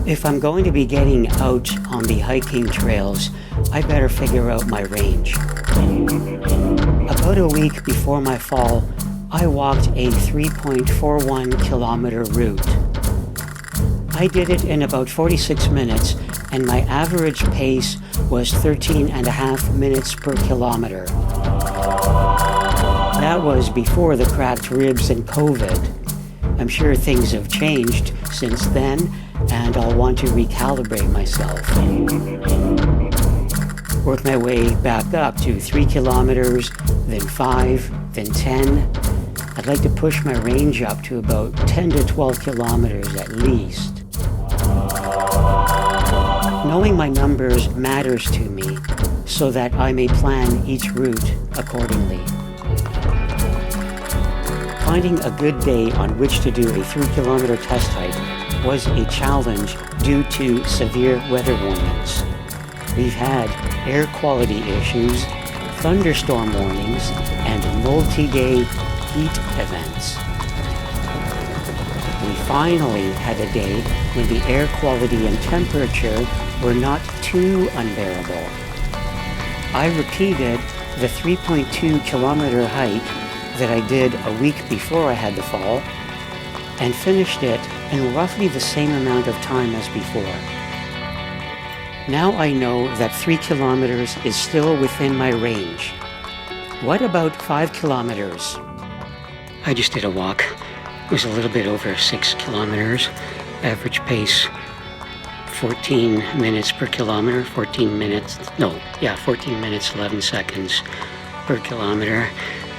If I'm going to be getting out on the hiking trails, I better figure out my range. About a week before my fall, I walked a 3.41 kilometer route. I did it in about 46 minutes, and my average pace was 13.5 minutes per kilometer. That was before the cracked ribs and COVID. I'm sure things have changed since then, and I'll want to recalibrate myself. Work my way back up to 3 kilometers, then 5, then 10. I'd like to push my range up to about 10 to 12 kilometers at least. Knowing my numbers matters to me so that I may plan each route accordingly. Finding a good day on which to do a 3-kilometer test hike was a challenge due to severe weather warnings. We've had air quality issues, thunderstorm warnings, and multi-day heat events. We finally had a day when the air quality and temperature were not too unbearable. I repeated the 3.2 kilometer hike that I did a week before I had the fall and finished it in roughly the same amount of time as before. Now I know that 3 kilometers is still within my range. What about 5 kilometers? I just did a walk. It was a little bit over 6 kilometers. Average pace 14 minutes per kilometer, 14 minutes 11 seconds per kilometer.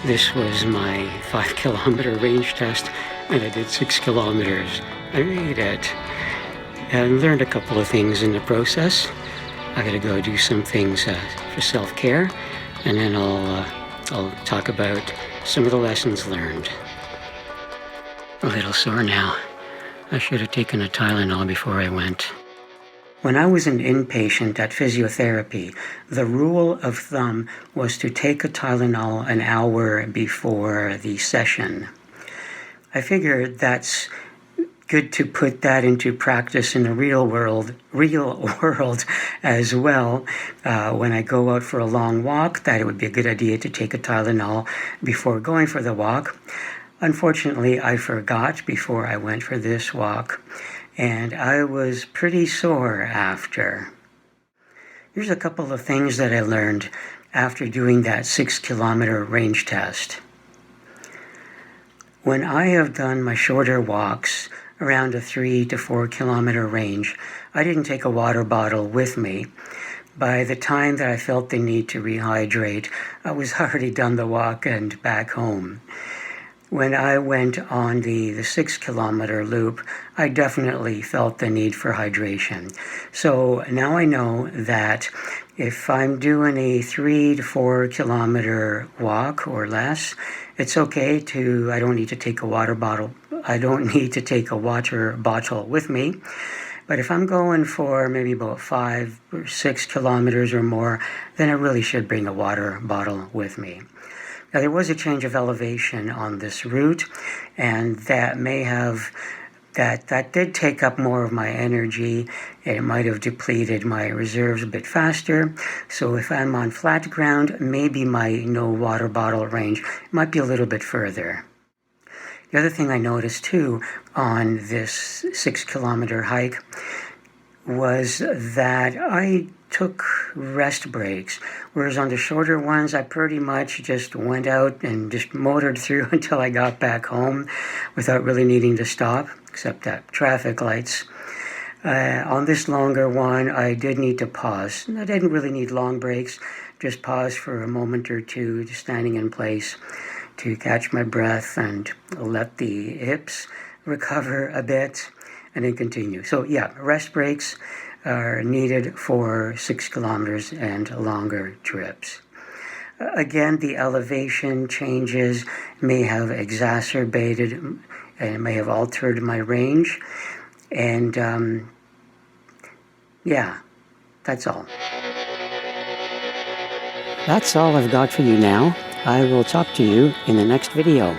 This was my 5 kilometer range test, and I did 6 kilometers. I made it. And learned a couple of things in the process. I gotta go do some things for self-care, and then I'll talk about some of the lessons learned. A little sore now. I should have taken a Tylenol before I went. When I was an inpatient at physiotherapy, the rule of thumb was to take a Tylenol an hour before the session. I figured that's good to put that into practice in the real world as well. When I go out for a long walk, that it would be a good idea to take a Tylenol before going for the walk. Unfortunately, I forgot before I went for this walk, and I was pretty sore after. Here's a couple of things that I learned after doing that 6-kilometer range test. When I have done my shorter walks around a 3 to 4 kilometer range, I didn't take a water bottle with me. By the time that I felt the need to rehydrate, I was already done the walk and back home. When I went on the 6-kilometer loop, I definitely felt the need for hydration. So now I know that if I'm doing a 3 to 4 kilometer walk or less, it's okay I don't need to take a water bottle with me. But if I'm going for maybe about 5 or 6 kilometers or more, then I really should bring a water bottle with me. Now, there was a change of elevation on this route, and that did take up more of my energy. It might have depleted my reserves a bit faster. So if I'm on flat ground, maybe my no water bottle range might be a little bit further. The other thing I noticed too on this 6-kilometer hike was that I took rest breaks, whereas on the shorter ones, I pretty much just went out and just motored through until I got back home without really needing to stop, except at traffic lights. On this longer one, I did need to pause. I didn't really need long breaks, just pause for a moment or two, just standing in place to catch my breath and let the hips recover a bit, and then continue. So yeah, rest breaks are needed for 6 kilometers and longer trips. Again, the elevation changes may have exacerbated and may have altered my range. And that's all. That's all I've got for you now. I will talk to you in the next video.